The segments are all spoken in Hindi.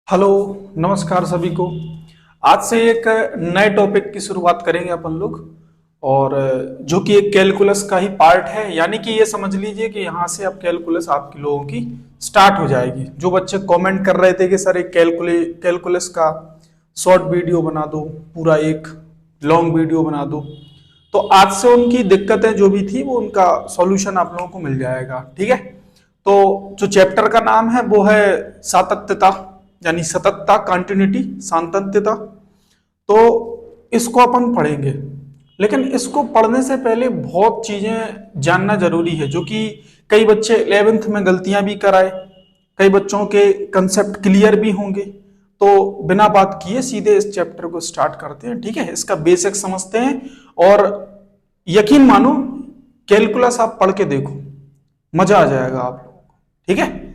हेलो, नमस्कार सभी को। आज से एक नए टॉपिक की शुरुआत करेंगे अपन लोग, और जो कि एक कैलकुलस का ही पार्ट है। यानी कि ये समझ लीजिए कि यहाँ से अब कैलकुलस आपके लोगों की स्टार्ट हो जाएगी। जो बच्चे कमेंट कर रहे थे कि सर एक कैलकुलस का शॉर्ट वीडियो बना दो, पूरा एक लॉन्ग वीडियो बना दो, तो आज से उनकी दिक्कतें जो भी थी वो उनका सॉल्यूशन आप लोगों को मिल जाएगा। ठीक है, तो जो चैप्टर का नाम है वो है सातत्यता, यानी सततता, कंटिन्यूटी, सातत्यता। तो इसको अपन पढ़ेंगे, लेकिन इसको पढ़ने से पहले बहुत चीजें जानना जरूरी है, जो कि कई बच्चे 11th में गलतियां भी कराए, कई बच्चों के कंसेप्ट क्लियर भी होंगे। तो बिना बात किए सीधे इस चैप्टर को स्टार्ट करते हैं। ठीक है, इसका बेसिक समझते हैं, और यकीन मानो कैलकुलस आप पढ़ के देखो, मजा आ जाएगा आप लोगों को। ठीक है,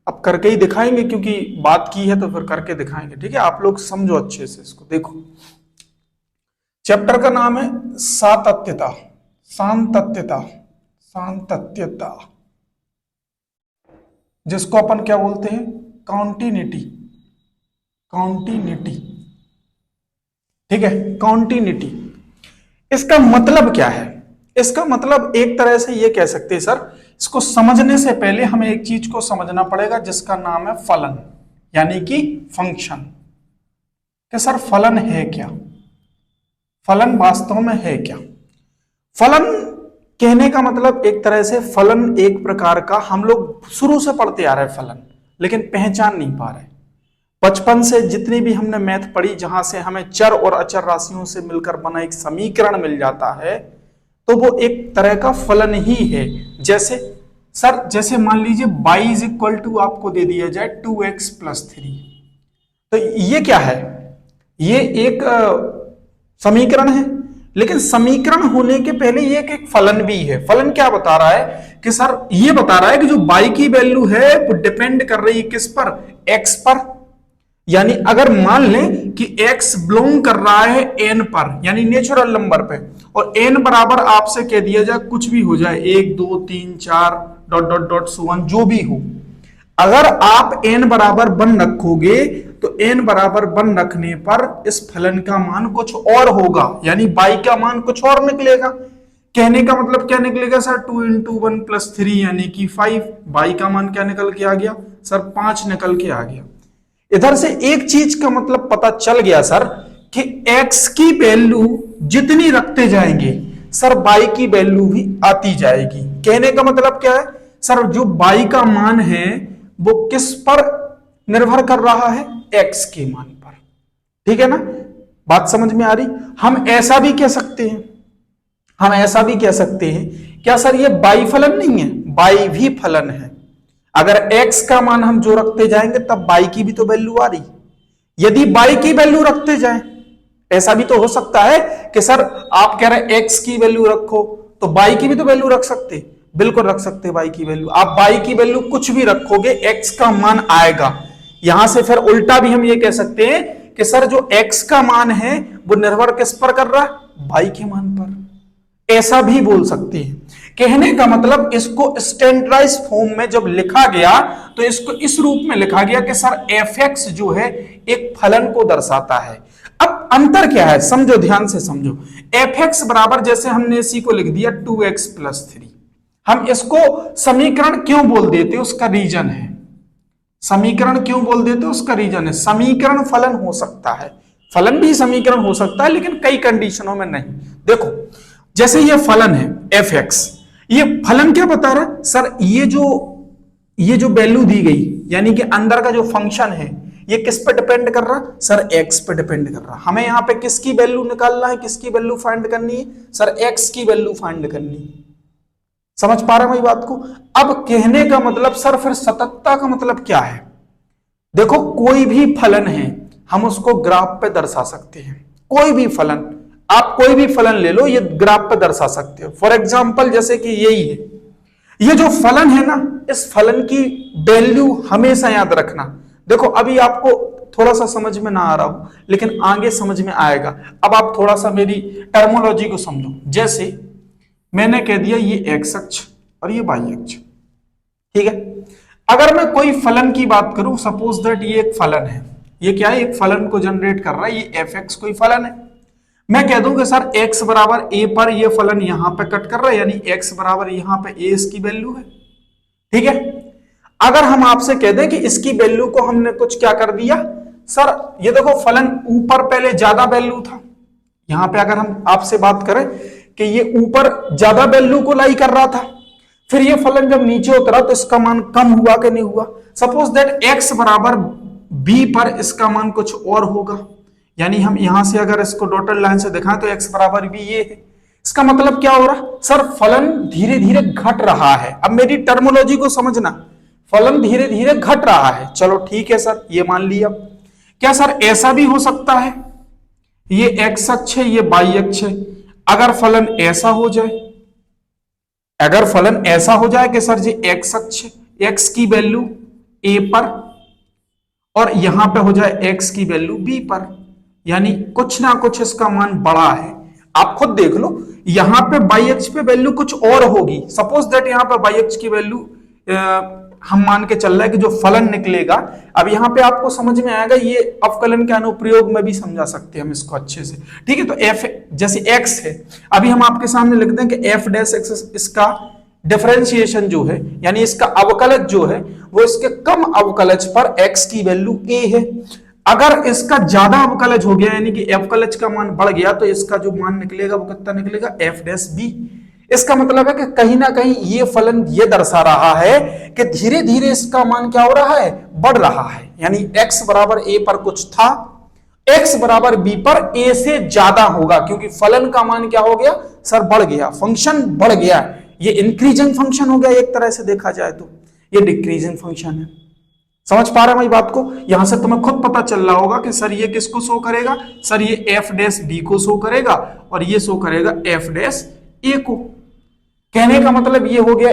अब करके ही दिखाएंगे, क्योंकि बात की है तो फिर करके दिखाएंगे। ठीक है, आप लोग समझो अच्छे से इसको। देखो, चैप्टर का नाम है सातत्यता, सांतत्यता, सांतत्यता, जिसको अपन क्या बोलते हैं, कॉन्टिन्यूटी, कॉन्टिन्यूटी। ठीक है, कॉन्टिन्यूटी। इसका मतलब क्या है? इसका मतलब एक तरह से ये कह सकते हैं सर, इसको समझने से पहले हमें एक चीज को समझना पड़ेगा जिसका नाम है फलन, यानी कि फंक्शन। कि सर फलन है क्या, फलन वास्तव में है क्या? फलन कहने का मतलब एक तरह से फलन एक प्रकार का, हम लोग शुरू से पढ़ते आ रहे हैं फलन, लेकिन पहचान नहीं पा रहे। बचपन से जितनी भी हमने मैथ पढ़ी, जहां से हमें चर और अचर राशियों से मिलकर बना एक समीकरण मिल जाता है, तो वो एक तरह का फलन ही है। जैसे सर, जैसे मान लीजिए y इज इक्वल टू आपको दे दिया जाए 2x + 3, तो ये क्या है? ये एक समीकरण है, लेकिन समीकरण होने के पहले ये एक फलन भी है। फलन क्या बता रहा है कि सर, ये बता रहा है कि जो y की वैल्यू है वो डिपेंड कर रही है किस पर? x पर। यानी अगर मान लें कि x बिलोंग कर रहा है n पर, यानी नेचुरल नंबर पे, और n बराबर आपसे कह दिया जाए कुछ भी हो जाए, 1 2 3 4 डॉट डॉट डॉट सुवन, जो भी हो, अगर आप n बराबर 1 रखोगे तो n बराबर 1 रखने पर इस फलन का मान कुछ और होगा, यानी y का मान कुछ और निकलेगा। कहने का मतलब क्या निकलेगा सर? 2 × 1 + 3 यानी कि 5। y का मान क्या निकल के आ गया सर? 5 निकल के आ गया। इधर से एक चीज का मतलब पता चल गया सर, कि x की वैल्यू जितनी रखते जाएंगे सर, y की वैल्यू भी आती जाएगी। कहने का मतलब क्या है सर? जो y का मान है वो किस पर निर्भर कर रहा है? x के मान पर। ठीक है ना, बात समझ में आ रही? हम ऐसा भी कह सकते हैं, हम ऐसा भी कह सकते हैं, क्या सर ये y फलन नहीं है? y भी फलन है। अगर x का मान हम जो रखते जाएंगे तब y की भी तो वैल्यू आ रही। यदि y की वैल्यू रखते जाएं, ऐसा भी तो हो सकता है कि सर आप कह रहे x की वैल्यू रखो, तो y की भी तो वैल्यू रख सकते। बिल्कुल रख सकते y की वैल्यू। आप y की वैल्यू कुछ भी रखोगे, x का मान आएगा। यहां से फिर उल्टा भी हम ये कह सकते हैं कि सर जो x का मान है वो निर्भर किस पर कर रहा है? y के मान पर। ऐसा भी बोल सकते हैं। कहने का मतलब इसको स्टैंडर्डाइज फॉर्म में जब लिखा गया तो इसको इस रूप में लिखा गया कि सर f(x) जो है एक फलन को दर्शाता है। अब अंतर क्या है समझो, ध्यान से समझो। f(x) बराबर, जैसे हमने इसी को लिख दिया 2x + 3, हम इसको समीकरण क्यों बोल देते? उसका रीजन है। समीकरण क्यों बोल देते? उसका रीजन है। समीकरण फलन हो सकता है, फलन भी समीकरण हो सकता है, लेकिन कई कंडीशनों में नहीं। देखो, जैसे ये फलन है f(x), ये फलन क्या बता रहा है सर? ये जो वैल्यू दी गई, यानी कि अंदर का जो फंक्शन है, ये किस पे डिपेंड कर रहा है सर? x पे डिपेंड कर रहा है। हमें यहाँ पे किसकी वैल्यू निकालना है, किसकी वैल्यू फाइंड करनी है सर? x की वैल्यू फाइंड करनी है। समझ पा रहे हैं मेरी बात को? अब कहने का मतलब सर, फिर सततता का मतलब क्या है? देखो, कोई भी फलन है हम उसको ग्राफ पे दर्शा सकते हैं। कोई भी फलन, आप कोई भी फलन ले लो, ये ग्राफ पे दर्शा सकते हो। फॉर एग्जाम्पल, जैसे कि यही है, ये जो फलन है ना, इस फलन की वैल्यू हमेशा याद रखना। देखो, अभी आपको थोड़ा सा समझ में ना आ रहा हो, लेकिन आगे समझ में आएगा। अब आप थोड़ा सा मेरी टर्मोलॉजी को समझो। जैसे मैंने कह दिया ये x अक्ष और ये y अक्ष, ठीक है। अगर मैं कोई फलन की बात करूं, सपोज दैट ये एक फलन है, ये क्या है, एक फलन को जनरेट कर रहा है, ये एफ एक्स कोई फलन है। मैं कह दूं कि सर x बराबर a पर ये फलन यहां पे कट कर रहा है, यानी x बराबर यहां पे a इसकी वैल्यू है। ठीक है, अगर हम आपसे कह दें कि इसकी वैल्यू को हमने कुछ क्या कर दिया, सर ये देखो फलन ऊपर पहले ज्यादा वैल्यू था, यहां पे अगर हम आपसे बात करें कि ये ऊपर ज्यादा वैल्यू को लाई कर रहा था, फिर ये फलन जब नीचे उतरा तो इसका मान कम हुआ कि नहीं हुआ। सपोज दैट x बराबर b पर इसका मान कुछ और होगा, यानी हम यहां से अगर इसको डॉटेड लाइन से दिखाएं तो x बराबर b ये है। इसका मतलब क्या हो रहा, सर फलन धीरे धीरे घट रहा है। अब मेरी टर्मोलॉजी को समझना, फलन धीरे धीरे घट रहा है, चलो ठीक है सर ये मान लिया। क्या सर ऐसा भी हो सकता है, ये x अक्ष है ये y अक्ष है, अगर फलन ऐसा हो जाए, अगर फलन ऐसा हो जाए कि सर जी x अक्ष x की वैल्यू a पर और यहां पे हो जाए x की वैल्यू b पर, यानी कुछ ना कुछ इसका मान बड़ा है। आप खुद देख लो, यहां पे y अक्ष पे वैल्यू कुछ और होगी। सपोज दैट यहां पे y अक्ष की वैल्यू हम मान के चल रहा है कि जो फलन निकलेगा, अब यहां पे आपको समझ में आएगा, ये अवकलन के अनुप्रयोग में भी समझा सकते हैं हम इसको अच्छे से। ठीक है, तो f जैसे x है, अभी हम आपके सामने लिख दें कि f डैश x, इसका डिफरेंशिएशन जो है यानी इसका अवकलज जो है वो इसके कम अवकलज पर x की वैल्यू a है। अगर इसका ज्यादा अवकलज हो गया यानी कि अवकलज का मान बढ़ गया तो इसका जो मान निकलेगा वो कितना निकलेगा, f डैश b। इसका मतलब है कि कहीं ना कहीं ये फलन ये दर्शा रहा है कि धीरे धीरे इसका मान क्या हो रहा है, बढ़ रहा है। यानी x बराबर a पर कुछ था, x बराबर b पर a से ज्यादा होगा, क्योंकि फलन का मान क्या हो गया सर, बढ़ गया, फंक्शन बढ़ गया। ये इंक्रीजिंग फंक्शन हो गया, एक तरह से देखा जाए तो ये डिक्रीजिंग फंक्शन है। समझ पा रहे हैं बात को, यहां से तुम्हें खुद पता चल रहा होगा कि सर ये किसको शो करेगा, सर ये f डैश b को शो करेगा और ये शो करेगा f डैश a को। कहने का मतलब ये हो गया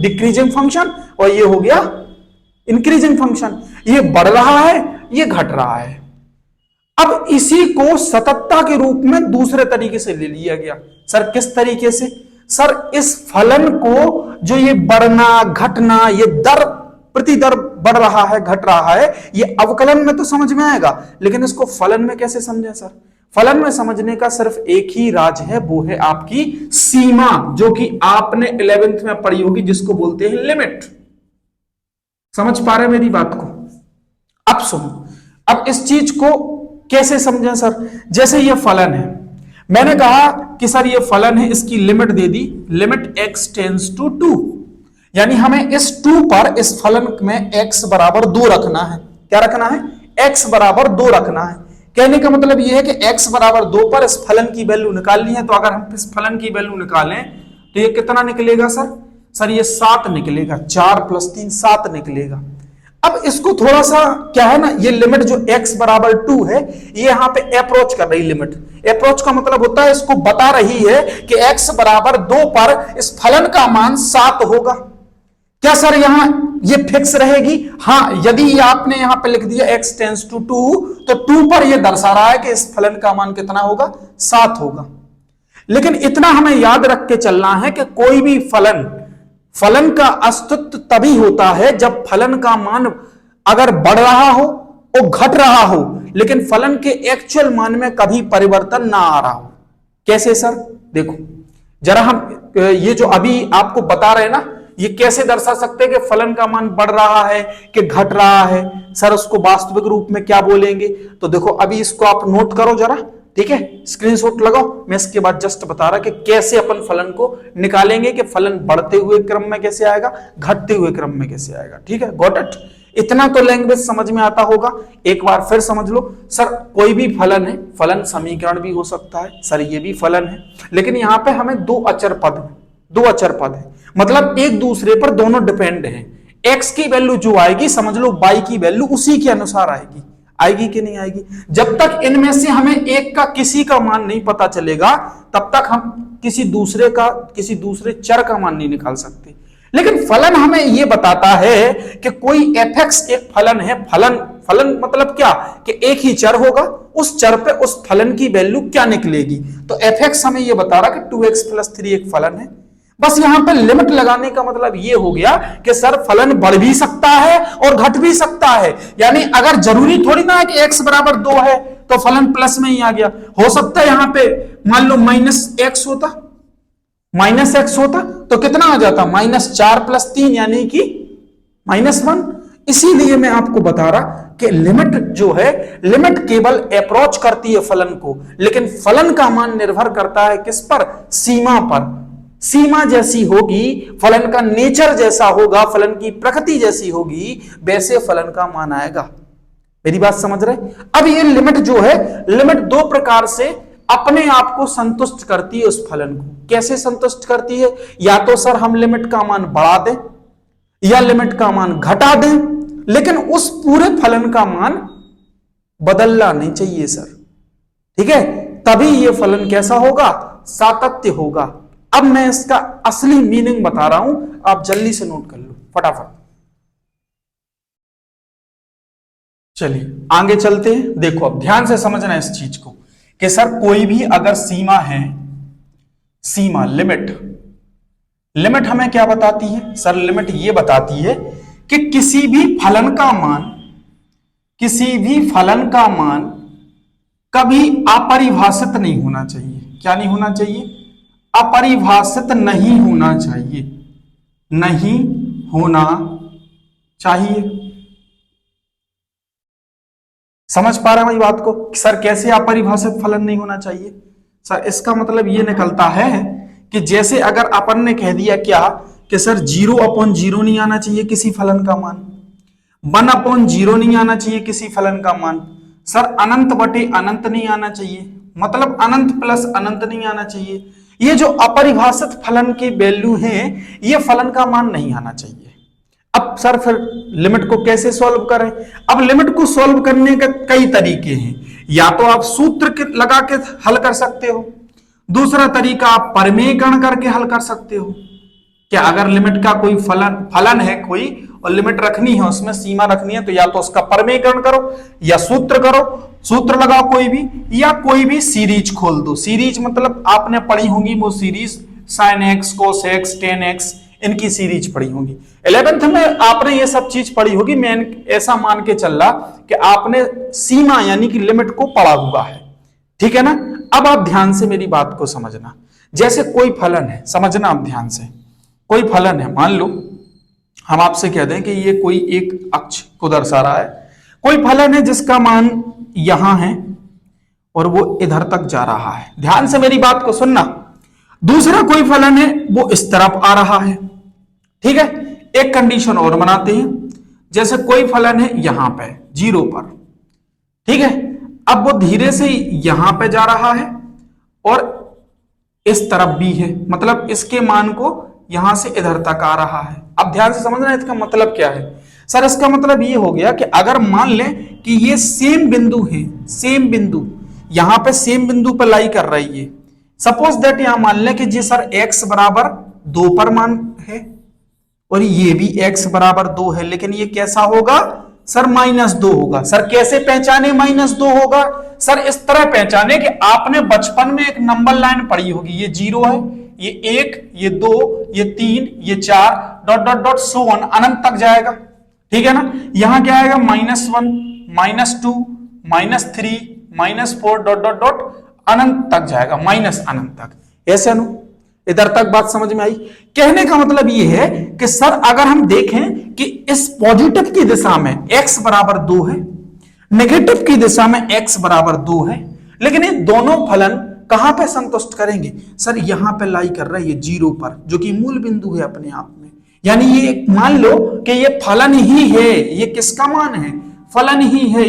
डिक्रीजिंग फंक्शन और ये हो गया इंक्रीजिंग फंक्शन, ये बढ़ रहा है ये घट रहा है। अब इसी को सततता के रूप में दूसरे तरीके से ले लिया गया। सर किस तरीके से, सर इस फलन को जो ये बढ़ना घटना, ये दर प्रति दर बढ़ रहा है घट रहा है, ये अवकलन में तो समझ में आएगा, लेकिन इसको फलन में कैसे समझें सर। फलन में समझने का सिर्फ एक ही राज है, वो है आपकी सीमा, जो कि आपने 11th में पढ़ी होगी, जिसको बोलते हैं लिमिट। समझ पा रहे मेरी बात को। अब सुनो, अब इस चीज को कैसे समझें सर। जैसे ये फलन है, मैंने कहा कि सर ये फलन है, इसकी लिमिट दे दी, लिमिट x टेंड्स टू 2, यानी हमें इस 2 पर इस फलन में x बराबर 2 रखना है। क्या रखना है, x बराबर 2 रखना है। कहने का मतलब यह है कि x बराबर 2 पर इस फलन की वैल्यू निकालनी है। तो अगर हम इस फलन की वैल्यू निकालें तो ये कितना निकलेगा सर, सर ये 7 निकलेगा, 4 + 3 7 निकलेगा। अब इसको थोड़ा सा क्या है ना, ये लिमिट जो x बराबर 2 है, ये यहां पे अप्रोच कर रही लिमिट। अप्रोच का मतलब होता है इसको बता रही है कि x बराबर 2 पर इस फलन का मान 7 होगा। क्या सर यहां ये फिक्स रहेगी, हाँ, यदि आपने यहां पे लिख दिया x टेंड्स टू 2 तो 2 पर यह दर्शा रहा है कि इस फलन का मान कितना होगा, 7 होगा। लेकिन इतना हमें याद रख के चलना है कि कोई भी फलन का अस्तित्व तभी होता है जब फलन का मान अगर बढ़ रहा हो और घट रहा हो, लेकिन फलन के एक्चुअल मान में कभी परिवर्तन ना आ रहा हो। कैसे सर, देखो जरा हम ये जो अभी आपको बता रहे हैं ना, ये कैसे दर्शा सकते हैं कि फलन का मान बढ़ रहा है कि घट रहा है। सर उसको वास्तविक रूप में क्या बोलेंगे, तो देखो अभी इसको आप नोट करो जरा, ठीक है, स्क्रीनशॉट लगाओ। मैं इसके बाद जस्ट बता रहा कि कैसे अपन फलन को निकालेंगे, कि फलन बढ़ते हुए क्रम में कैसे आएगा, घटते हुए क्रम में कैसे आएगा। ठीक है, गॉट इट। इतना तो लैंग्वेज समझ में आता होगा। एक बार फिर समझ लो, सर कोई भी फलन है, फलन समीकरण भी हो सकता है, सर ये भी फलन है, लेकिन यहां पे हमें 2 अचर पद है, मतलब एक दूसरे पर दोनों डिपेंड हैं। x की वैल्यू जो आएगी, समझ लो y की वैल्यू उसी के अनुसार आएगी कि नहीं आएगी। जब तक इनमें से हमें एक का किसी का मान नहीं पता चलेगा, तब तक हम किसी दूसरे चर का मान नहीं निकाल सकते। लेकिन फलन हमें यह बताता है कि कोई f(x) एक फलन है। फलन मतलब क्या, कि एक ही चर होगा, उस चर पे उस फलन की वैल्यू क्या निकलेगी। तो f(x) हमें यह बता रहा कि 2x + 3 एक फलन है, बस यहां पर लिमिट लगाने का मतलब ये हो गया कि सर फलन बढ़ भी सकता है और घट भी सकता है। यानी अगर जरूरी थोड़ी ना है कि x बराबर 2 है तो फलन प्लस में ही आ गया। हो सकता है यहां पे मान लो -x होता, -x होता तो कितना आ जाता, -4 + 3 यानी कि -1। इसीलिए मैं आपको बता रहा कि लिमिट जो है, लिमिट केवल अप्रोच करती है फलन को, लेकिन फलन का मान निर्भर करता है किस पर, सीमा पर। सीमा जैसी होगी, फलन का नेचर जैसा होगा, फलन की प्रकृति जैसी होगी, वैसे फलन का मान आएगा। मेरी बात समझ रहे? अब ये लिमिट जो है, लिमिट दो प्रकार से अपने आप को संतुष्ट करती है उस फलन को। कैसे संतुष्ट करती है? या तो सर हम लिमिट का मान बढ़ा दें या लिमिट का मान घटा दें, लेकिन उस पूरे फलन का मान बदलना नहीं चाहिए सर। ठीक है, तभी ये फलन कैसा होगा, सातत्य होगा। अब मैं इसका असली मीनिंग बता रहा हूं, आप जल्दी से नोट कर लो फटाफट। चलिए आगे चलते हैं। देखो अब ध्यान से समझना इस चीज को कि सर कोई भी अगर सीमा है, सीमा लिमिट, लिमिट हमें क्या बताती है सर? लिमिट ये बताती है कि किसी भी फलन का मान, किसी भी फलन का मान कभी अपरिभाषित नहीं होना चाहिए। क्या नहीं होना चाहिए? अपरिभाषित नहीं होना चाहिए, नहीं होना चाहिए। समझ पा रहे हैं भाई बात को? सर कैसे अपरिभाषित फलन नहीं होना चाहिए? सर इसका मतलब ये निकलता है कि जैसे अगर अपन ने कह दिया क्या कि सर 0/0 नहीं आना चाहिए किसी फलन का मान, 1/0 नहीं आना चाहिए किसी फलन का मान, सर अनंत बटे अनंत नहीं आना चाहिए, मतलब अनंत प्लस अनंत नहीं आना चाहिए। ये जो अपरिभाषित फलन के वैल्यू हैं, ये फलन का मान नहीं आना चाहिए। अब सर फिर लिमिट को कैसे सॉल्व करें? अब लिमिट को सॉल्व करने के कई तरीके हैं। या तो आप सूत्र लगा के हल कर सकते हो, दूसरा तरीका आप परमेयकरण करके हल कर सकते हो। क्या अगर लिमिट का कोई फलन है कोई और लिमिट रखनी है, उसमें सीमा रखनी है, तो या तो उसका परमेयकरण करो या सूत्र करो, सूत्र लगाओ कोई भी, या कोई भी सीरीज खोल दो। सीरीज मतलब आपने पढ़ी होंगी वो series sin x cos x tan x, इनकी सीरीज पढ़ी होगी 11th में, आपने ये सब चीज पढ़ी होगी। मैं ऐसा मान के चल रहा कि आपने सीमा यानी कि लिमिट को पढ़ा हुआ है। ठीक है ना? अब आप ध्यान से मेरी बात को समझना। जैसे कोई फलन है, समझना आप ध्यान से, कोई फलन है, मान लो हम आपसे कह दें कि ये कोई एक अक्ष को दर्शा रहा है। कोई फलन है जिसका मान यहां है और वो इधर तक जा रहा है। ध्यान से मेरी बात को सुनना। दूसरा कोई फलन है वो इस तरफ आ रहा है। ठीक है, एक कंडीशन और बनाते हैं। जैसे कोई फलन है यहां पे 0 पर, ठीक है, अब वो धीरे से यहां पे जा रहा है और इस तरफ भी है, मतलब इसके मान को यहां से इधर तक आ रहा है। अब ध्यान से समझना इसका मतलब क्या है सर? इसका मतलब ये हो गया कि अगर मान लें कि ये सेम बिंदु है, सेम बिंदु यहां पे सेम बिंदु पर लाई कर रही है। सपोज दैट यहां मान लें कि जी सर x बराबर 2 पर मान है और ये भी x बराबर 2 है, लेकिन ये कैसा होगा सर? -2 होगा। सर कैसे पहचाने -2 होगा? सर इस तरह पहचाने कि आपने बचपन में एक नंबर लाइन पढ़ी होगी, ये 0 है, ये 1, ये 2, ये 3, ये 4 dot dot dot so on अनंत तक जाएगा। ठीक है ना? यहां क्या आएगा? -1, -2, -3, -4 डॉट डॉट डॉट अनंत तक जाएगा, माइनस अनंत तक। ऐसे अनु इधर तक बात समझ में आई? कहने का मतलब ये है कि सर अगर हम देखें कि इस पॉजिटिव की दिशा में x बराबर 2 है, नेगेटिव की दिशा में x बराबर 2 है, लेकिन ये दोनों फलन कहां पे संतुष्ट करेंगे सर? यहां पे लाई कर रहा है ये 0 पर, जो कि मूल बिंदु है अपने आप में। यानी ये मान लो कि ये फलन ही है। ये किसका मान है? फलन ही है।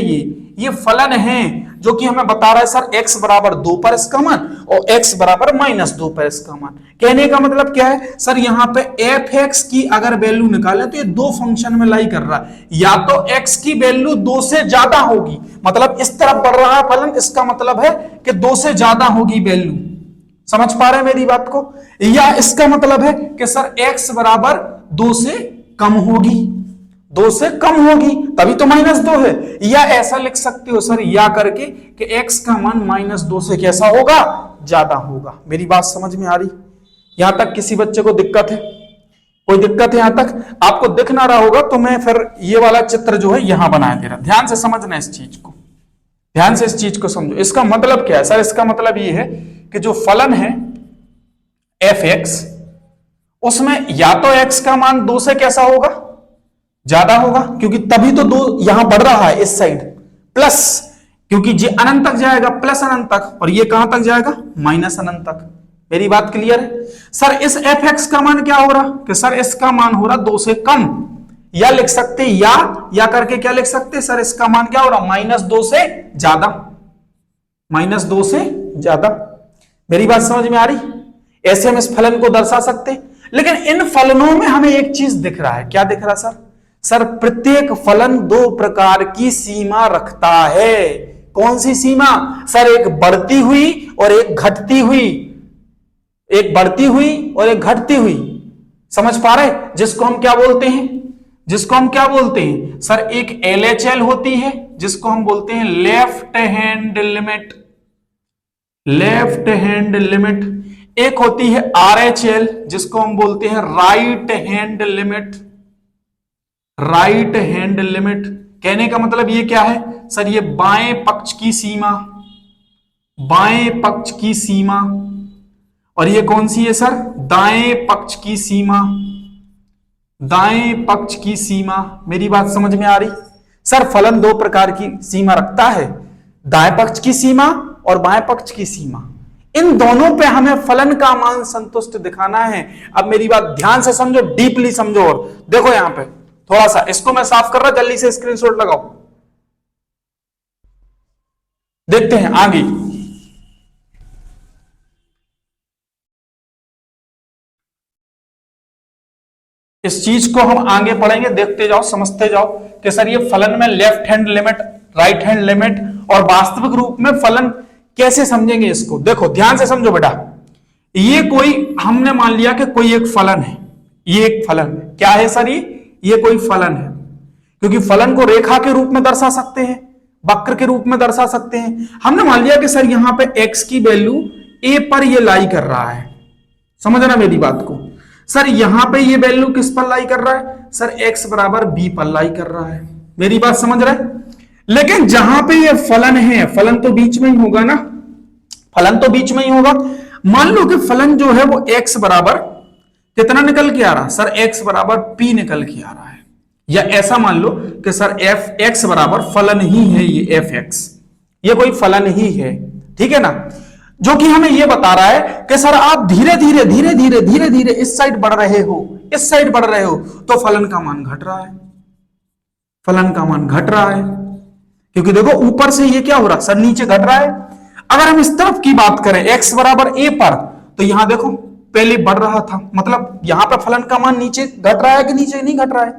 ये फलन है जो कि हमें बता रहा है सर x बराबर 2 पर इसका मान और x बराबर -2 पर इसका मान। कहने का मतलब क्या है सर? यहां पे f(x) की अगर वैल्यू निकालें तो ये दो फंक्शन में लाई कर रहा है। या तो x की वैल्यू 2 से ज्यादा होगी, मतलब इस तरफ बढ़ रहा है फलन, इसका मतलब है कि 2 से ज्यादा होगी वैल्यू। समझ पा रहे हैं मेरी बात को? या इसका मतलब है कि सर x बराबर 2 से कम होगी, 2 से कम होगी, तभी तो -2 है। या ऐसा लिख सकते हो सर या करके कि x का मान -2 से कैसा होगा? ज्यादा होगा। मेरी बात समझ में आ रही? यहां तक किसी बच्चे को दिक्कत है? कोई दिक्कत है यहां तक? आपको दिख ना रहा होगा तो मैं फिर ये वाला चित्र जो है यहां बना दे रहा। ध्यान से समझना इस चीज को, ध्यान से इस चीज को समझो। इसका मतलब क्या है सर? इसका मतलब ये है कि जो फलन है एफ एक्स, उसमें या तो x का मान 2 से कैसा होगा, ज्यादा होगा, क्योंकि तभी तो 2 यहां बढ़ रहा है इस साइड, प्लस क्योंकि ये अनंत तक जाएगा, प्लस अनंत तक, और ये कहां तक जाएगा, माइनस अनंत तक। मेरी बात क्लियर है? सर इस एफ एक्स का मान क्या हो रहा कि सर इसका मान हो रहा 2 से कम, या लिख सकते या करके क्या लिख सकते सर, इसका मान क्या हो रहा, -2 से ज्यादा, -2 से ज्यादा। मेरी बात समझ में आ रही? ऐसे हम इस फलन को दर्शा सकते। लेकिन इन फलनों में हमें एक चीज दिख रहा है, क्या दिख रहा सर? सर प्रत्येक फलन 2 प्रकार की सीमा रखता है। कौन सी सीमा सर? एक बढ़ती हुई और एक घटती हुई, एक बढ़ती हुई और एक घटती हुई। समझ पा रहे? जिसको हम क्या बोलते हैं, जिसको हम क्या बोलते हैं सर? एक LHL होती है जिसको हम बोलते हैं left hand limit, left hand limit. एक होती है RHL जिसको हम बोलते हैं right hand limit, right hand limit. कहने का मतलब ये क्या है सर? ये बाएं पक्ष की सीमा, बाएं पक्ष की सीमा। और ये कौन सी है सर? दाएं पक्ष की सीमा, दाएं पक्ष की सीमा। मेरी बात समझ में आ रही? सर फलन 2 प्रकार की सीमा रखता है, दाएं पक्ष की सीमा और बाएं पक्ष की सीमा। इन दोनों पे हमें फलन का मान संतुष्ट दिखाना है। अब मेरी बात ध्यान से समझो, डीपली समझो। और देखो यहां पे थोड़ा सा इसको मैं साफ कर रहा, जल्दी से स्क्रीनशॉट लगाओ। देखते हैं आगे। इस चीज को हम आगे पढ़ेंगे, देखते जाओ, समझते जाओ कि सर ये फलन में left hand limit, right hand limit और वास्तविक रूप में फलन कैसे समझेंगे इसको। देखो ध्यान से समझो बेटा। ये कोई, हमने मान लिया कि कोई एक फलन है, ये एक फलन है। क्या है सर? ये कोई फलन है, क्योंकि फलन को रेखा के रूप में दर्शा सकते हैं, वक्र के रूप में दर्शा सकते हैं। हमने मान लिया कि सर यहां पे x की वैल्यू a पर ये लाई कर रहा है। समझना मेरी बात को। सर यहां पे ये वैल्यू किस पर लाई कर रहा है सर? x बराबर b पर लाई कर रहा है। मेरी बात समझ रहे? लेकिन जहां पे ये फलन है, फलन तो बीच में ही होगा ना, फलन तो बीच में ही होगा। मान लो कि फलन जो है वो x बराबर कितना निकल के आ रहा सर? x बराबर p निकल के आ रहा है। या ऐसा मान लो कि सर f x बराबर फलन ही है, ये f x, ये कोई फलन ही है, ठीक है ना, जो कि हमें ये बता रहा है कि सर आप धीरे धीरे धीरे धीरे धीरे धीरे इस साइड बढ़ रहे हो, इस साइड बढ़ रहे हो, तो फलन का मान घट रहा है, फलन का मान घट रहा है। क्योंकि देखो ऊपर से ये क्या हो रहा सर? नीचे घट रहा है। अगर हम इस तरफ की बात करें x बराबर a पर, तो यहां देखो पहले बढ़ रहा था, मतलब यहां पर फलन का मान नीचे घट रहा है कि नीचे नहीं घट रहा है।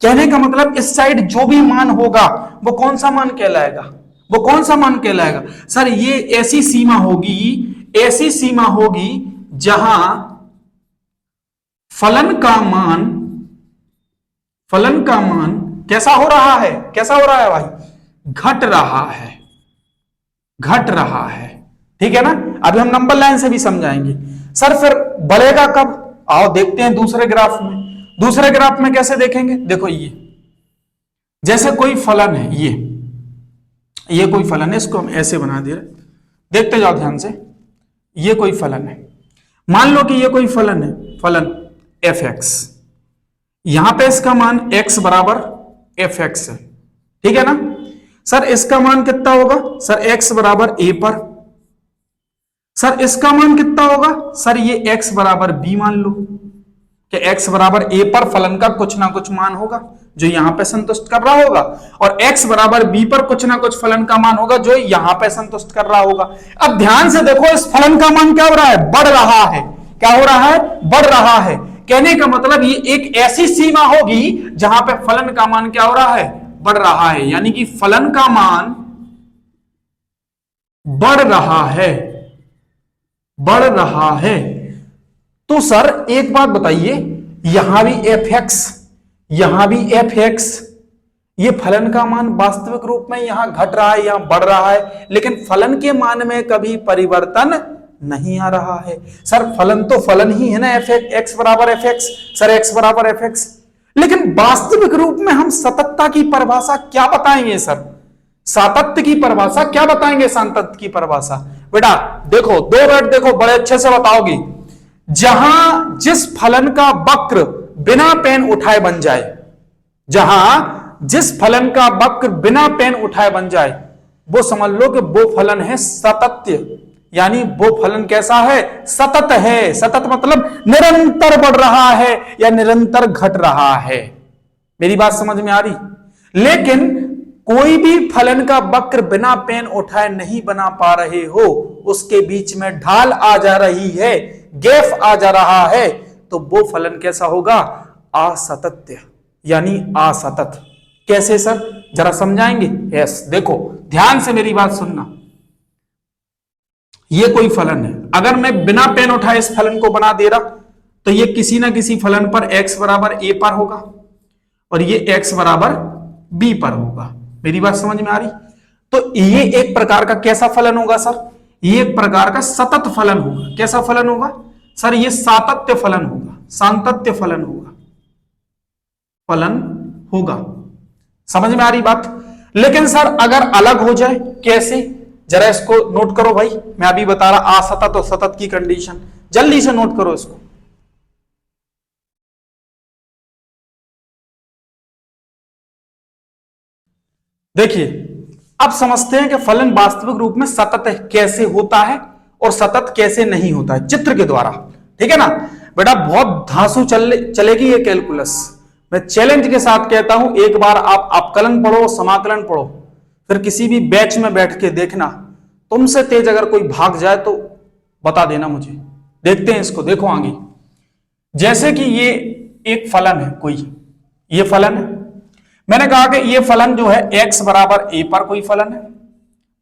कहने का मतलब इस साइड जो भी मान होगा वो कौन सा मान कहलाएगा? वो कौन सा मान कहलाएगा सर? ये ऐसी सीमा होगी, ऐसी सीमा होगी जहां फलन का मान, फलन का मान कैसा हो रहा है? कैसा हो रहा है भाई? घट रहा है, घट रहा है, ठीक है ना। अभी हम नंबर लाइन से भी समझाएंगे। सर फिर बढ़ेगा कब? आओ देखते हैं दूसरे ग्राफ में। दूसरे ग्राफ में कैसे देखेंगे? देखो ये जैसे कोई फलन है, ये कोई फलन है, इसको हम ऐसे बना दे रहे, देखते जाओ ध्यान से। ये कोई फलन है, मान लो कि ये कोई फलन है, फलन एफ एक्स। यहां पे इसका मान x बराबर एफ एक्स है, ठीक है ना। सर इसका मान कितना होगा सर? x बराबर a पर। सर इसका मान कितना होगा सर? ये x बराबर b मान लो कि x बराबर a पर फलन का कुछ ना कुछ मान होगा जो यहां पे संतुष्ट कर रहा होगा, और x बराबर b पर कुछ ना कुछ फलन का मान होगा जो यहां पे संतुष्ट कर रहा होगा। अब ध्यान से देखो, इस फलन का मान क्या हो रहा है? बढ़ रहा है। क्या हो रहा है? बढ़ रहा है। कहने का मतलब ये एक ऐसी सीमा होगी जहां पे फलन का मान क्या हो रहा है? बढ़ रहा है, यानी कि फलन का मान बढ़ रहा है, बढ़ रहा है। तो सर एक बात बताइए, यहां भी एफ एक्स, यहां भी एफ एक्स, ये फलन का मान वास्तविक रूप में यहां घट रहा है, यहां बढ़ रहा है, लेकिन फलन के मान में कभी परिवर्तन नहीं आ रहा है। सर फलन तो फलन ही है ना, एफ एक्स बराबर एफ एक्स, सर एक्स बराबर एफ एक्स। लेकिन वास्तविक रूप में हम सततता की परिभाषा क्या बताएंगे सर? सातत्य की परिभाषा क्या बताएंगे? सातत्य की परिभाषा बेटा देखो, 2 मिनट देखो, बड़े अच्छे से बताओगी। जहां जिस फलन का वक्र बिना पेन उठाए बन जाए, जहां जिस फलन का वक्र बिना पेन उठाए बन जाए, वो समझ लो कि वो फलन है सतत्य। यानी वो फलन कैसा है? सतत है। सतत मतलब निरंतर बढ़ रहा है या निरंतर घट रहा है। मेरी बात समझ में आ रही? लेकिन कोई भी फलन का वक्र बिना पेन उठाए नहीं बना पा रहे हो, उसके बीच में ढाल आ जा रही है, गैप आ जा रहा है, तो वो फलन कैसा होगा? असतत्य, यानी असतत। कैसे सर, जरा समझाएंगे? यस, देखो ध्यान से मेरी बात सुनना। ये कोई फलन है, अगर मैं बिना पेन उठाए इस फलन को बना दे रहा, तो ये किसी ना किसी फलन पर x बराबर a पर होगा और ये x बराबर b पर होगा। मेरी बात समझ में आ रही? तो ये एक प्रकार का कैसा फलन होगा सर? ये एक प्रकार का सतत फलन होगा। कैसा फलन होगा सर? ये सातत्य फलन होगा, सांतत्य फलन होगा, फलन होगा। समझ में आ रही बात? लेकिन सर अगर अलग हो जाए, कैसे? जरा इसको नोट करो भाई, मैं अभी बता रहा असतत और सतत की कंडीशन, जल्दी से नोट करो इसको। देखिए अब समझते हैं कि फलन वास्तविक रूप में सतत कैसे होता है और सतत कैसे नहीं होता है, चित्र के द्वारा। ठीक है ना बेटा? बहुत धांसू चलेगी ये कैलकुलस। मैं चैलेंज के साथ कहता हूं, एक बार आप अपकलन पढ़ो, समाकलन पढ़ो, फिर किसी भी बैच में बैठ के देखना, तुमसे तेज अगर कोई भाग जाए तो बता देना मुझे। देखते हैं इसको, देखो आगे। जैसे कि ये एक फलन है कोई, ये फलन है, मैंने कहा कि ये फलन जो है x बराबर a पर कोई फलन है,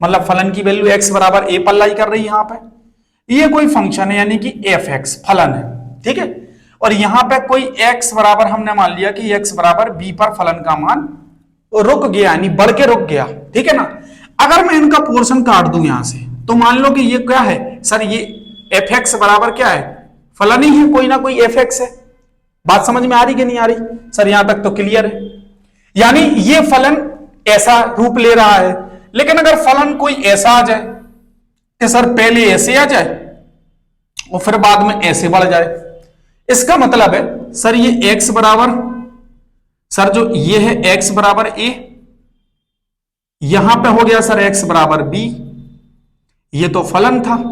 मतलब फलन की वैल्यू x बराबर a पर लाई कर रही है यहां पे। ये कोई फंक्शन है यानी कि f(x) फलन है, ठीक है। और यहां पे कोई x बराबर हमने मान लिया कि x बराबर b पर फलन का मान रुक गया, यानी बढ़ के रुक गया, ठीक है ना। अगर मैं इनका पोर्शन काट दूं यहां से, तो मान लो कि ये क्या है सर? ये f(x) बराबर क्या है? फलन ही है, कोई ना कोई f(x) है। बात समझ में आ रही कि नहीं आ रही सर? यहां तक तो क्लियर है। यानी ये फलन ऐसा रूप ले रहा है, लेकिन अगर फलन कोई ऐसा आ जाए कि सर पहले ऐसे आ जाए और फिर बाद में ऐसे बढ़ जाए, इसका मतलब है सर ये x बराबर, सर जो ये है x बराबर a, यहां पे हो गया सर x बराबर b, ये तो फलन था।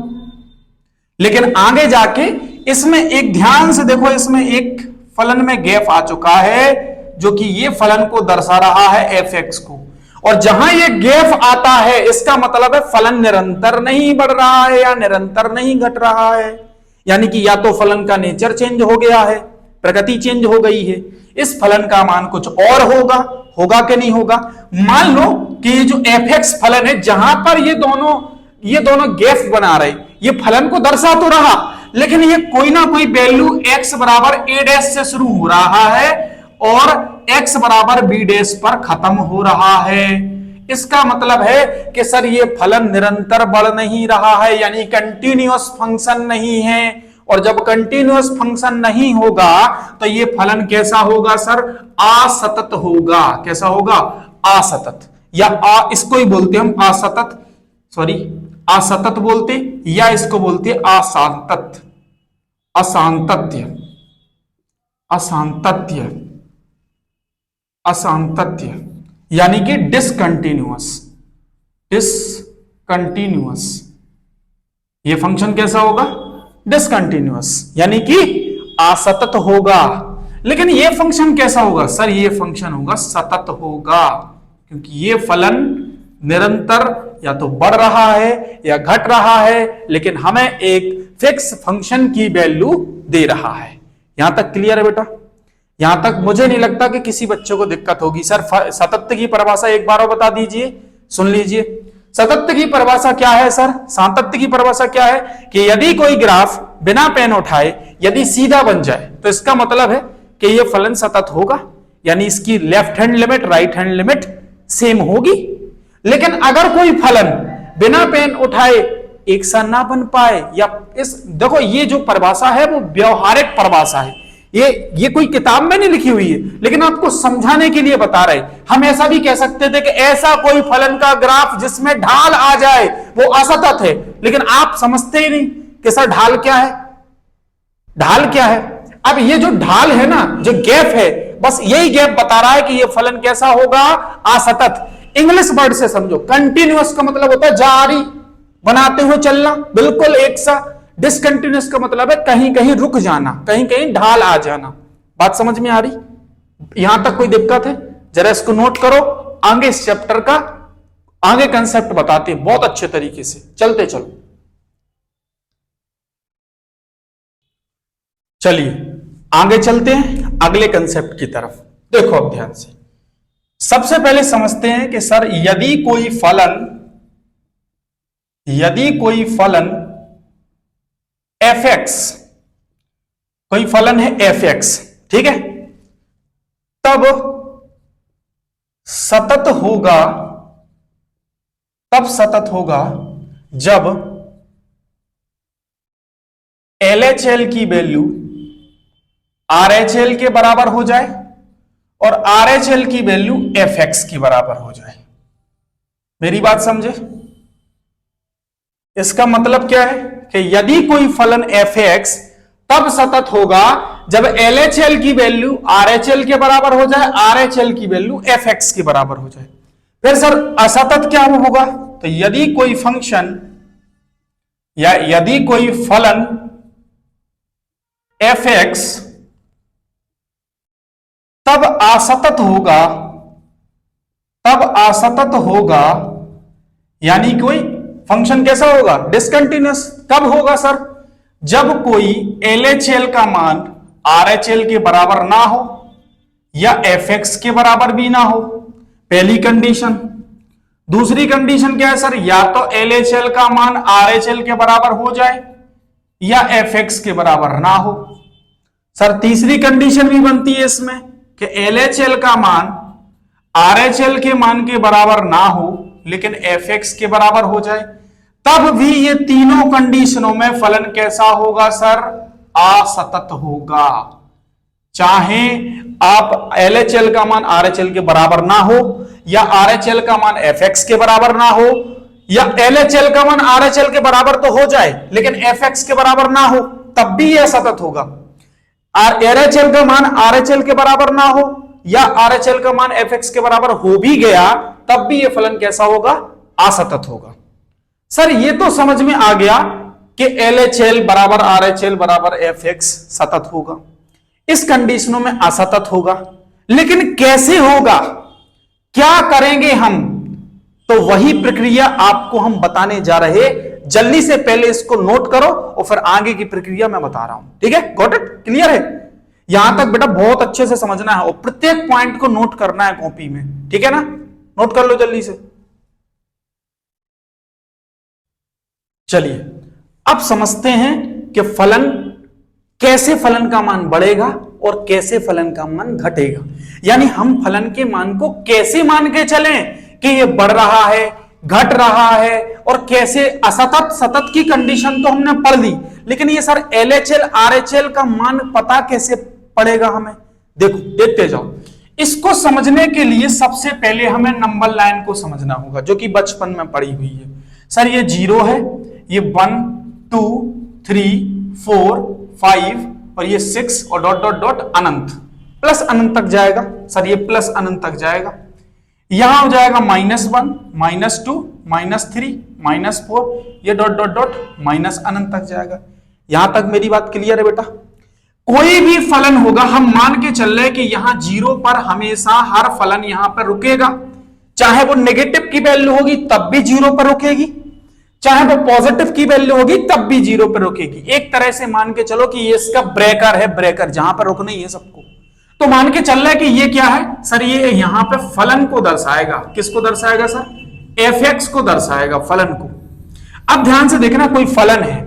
लेकिन आगे जाके इसमें एक ध्यान से देखो, इसमें एक फलन में गैप आ चुका है जो कि ये फलन को दर्शा रहा है f(x) को। और जहां ये गैप आता है, इसका मतलब है फलन निरंतर नहीं बढ़ रहा है या निरंतर नहीं घट रहा है, यानी कि या तो फलन का नेचर चेंज हो गया है, प्रकृति चेंज हो गई है, इस फलन का मान कुछ और होगा कि नहीं होगा। मान लो कि ये जो f(x) फलन है, जहां पर ये दोनों गैप बना रहे, ये फलन को दर्शा तो रहा, लेकिन ये कोई ना कोई वैल्यू x बराबर a' से शुरू हो रहा है और x बराबर b' पर खत्म हो रहा है। इसका मतलब है कि सर ये फलन निरंतर बढ़ नहीं रहा है, यानी कंटिन्यूअस फंक्शन नहीं है। और जब कंटिन्यूअस फंक्शन नहीं होगा तो ये फलन कैसा होगा सर? असतत होगा। कैसा होगा? असतत, या इसको ही बोलते हम असतत, सॉरी असतत बोलते, या इसको बोलते अशांतत, अशांतत्य, अशांतत्य, अशांतत्य, यानी कि डिसकंटिन्यूअस, डिसकंटिन्यूअस। ये फंक्शन कैसा होगा? डिसकंटिन्यूअस, यानी कि असतत होगा। लेकिन ये फंक्शन कैसा होगा सर? ये फंक्शन होगा सतत होगा, क्योंकि ये फलन निरंतर या तो बढ़ रहा है या घट रहा है, लेकिन हमें एक फिक्स फंक्शन की वैल्यू दे रहा है। यहां तक क्लियर है बेटा? यहां तक मुझे नहीं लगता कि किसी बच्चे को दिक्कत होगी। सर सतत्य की परिभाषा एक बार और बता दीजिए, सुन लीजिए। सतत्य की परिभाषा क्या है सर? सातत्य की परिभाषा क्या है कि यदि कोई ग्राफ बिना पेन उठाए यदि सीधा बन जाए, तो इसका मतलब है कि यह फलन सतत होगा, यानी इसकी left hand limit right hand limit same होगी। लेकिन अगर कोई फलन बिना पेन उठाए एक सा ना बन पाए, या इस देखो ये जो परिभाषा है वो व्यवहारिक परिभाषा है, ये कोई किताब में नहीं लिखी हुई है, लेकिन आपको समझाने के लिए बता रहे। हम ऐसा भी कह सकते थे कि ऐसा कोई फलन का ग्राफ जिसमें ढाल आ जाए वो असतत है, लेकिन आप समझते ही नहीं कि सर ढाल क्या है, ढाल क्या है। अब ये जो ढाल है ना, जो गैप है, बस यही गैप बता रहा है कि ये फलन कैसा होगा, असतत। इंग्लिश वर्ड से समझो, कंटिन्यूअस का मतलब होता है जारी बनाते हुए चलना, बिल्कुल एक सा। डिसकंटिन्यूअस का मतलब है कहीं कहीं रुक जाना, कहीं कहीं ढाल आ जाना। बात समझ में आ रही? यहां तक कोई दिक्कत है? जरा इसको नोट करो, आगे इस चैप्टर का आगे कंसेप्ट बताते हैं बहुत अच्छे तरीके से। चलते चलो, चलिए आगे चलते हैं अगले कंसेप्ट की तरफ। देखो अब ध्यान से, सबसे पहले समझते हैं कि सर यदि कोई फलन fx, कोई फलन है fx, ठीक है, तब सतत होगा जब LHL की वैल्यू RHL के बराबर हो जाए और RHL की वैल्यू fx के बराबर हो जाए। मेरी बात समझे? इसका मतलब क्या है कि यदि कोई फलन fx तब सतत होगा जब LHL की वैल्यू RHL के बराबर हो जाए, RHL की वैल्यू fx के बराबर हो जाए। फिर सर असतत क्या होगा? तो यदि कोई फंक्शन या यदि कोई फलन fx तब असतत होगा, यानी कोई फंक्शन कैसा होगा? डिसकंटिन्यूअस। कब होगा सर? जब कोई LHL का मान RHL के बराबर ना हो या fx के बराबर भी ना हो, पहली कंडीशन। दूसरी कंडीशन क्या है सर? या तो LHL का मान RHL के बराबर हो जाए या fx के बराबर ना हो। सर तीसरी कंडीशन भी बनती है इसमें कि LHL का मान RHL के मान के बराबर ना हो लेकिन fx के बराबर हो जाए, तब भी ये तीनों कंडीशनों में फलन कैसा होगा सर? असतत होगा। चाहे आप LHL का मान RHL के बराबर ना हो या RHL का मान fx के बराबर ना हो, या LHL का मान RHL के बराबर तो हो जाए लेकिन fx के बराबर ना हो, तब भी यह असतत होगा। LHL का मान RHL के बराबर ना हो या RHL का मान fx के बराबर हो भी गया, तब भी यह फलन कैसा होगा? असतत होगा। सर ये तो समझ में आ गया कि LHL बराबर RHL बराबर fx सतत होगा, इस कंडीशनों में असतत होगा। लेकिन कैसे होगा, क्या करेंगे हम? तो वही प्रक्रिया आपको हम बताने जा रहे। जल्दी से पहले इसको नोट करो और फिर आगे की प्रक्रिया मैं बता रहा हूं, ठीक है? Got it? क्लियर है? यहां तक बेटा बहुत अच्छे से समझना है और प्रत्येक पॉइंट को नोट करना है कॉपी में, ठीक है ना? नोट कर लो जल्दी से। चलिए अब समझते हैं कि कैसे फलन का मान बढ़ेगा और कैसे फलन का मान घटेगा। यानी हम फलन के मान को कैसे मान के चलें कि ये बढ़ रहा है, घट रहा है, और कैसे असतत सतत की कंडीशन तो हमने पढ़ ली, लेकिन ये सर LHL RHL का मान पता कैसे पड़ेगा हमें? देखो देखते जाओ। इसको समझने के लिए सबसे पहले हमें नंबर लाइन को समझना होगा, जो कि बचपन में पढ़ी हुई है। सर ये 0 है, ये 1 2 3 4 5 और ये 6 और डॉट डॉट डॉट अनंत, प्लस अनंत तक जाएगा। सर ये प्लस अनंत तक जाएगा। यहां हो जाएगा -1 -2 -3 -4, ये डॉट डॉट डॉट माइनस अनंत तक जाएगा। यहां तक मेरी बात क्लियर है बेटा? कोई भी फलन होगा, हम मान के चल रहे कि यहां 0 पर हमेशा हर फलन यहां पर रुकेगा, चाहे वो नेगेटिव की वैल्यू होगी तब भी 0 पर रुकेगी, चाहे वो पॉजिटिव की वैल्यू होगी तब भी 0 पर रुकेगी। एक तरह से मान के चलो कि ये इसका ब्रेकर है, ब्रेकर जहां पर रुकना ही है सबको। तो मान के चल रहा है कि ये क्या है सर? ये यहां पे फलन को दर्शाएगा। किसको दर्शाएगा सर? fx को दर्शाएगा, फलन को। अब ध्यान से देखना, कोई फलन है,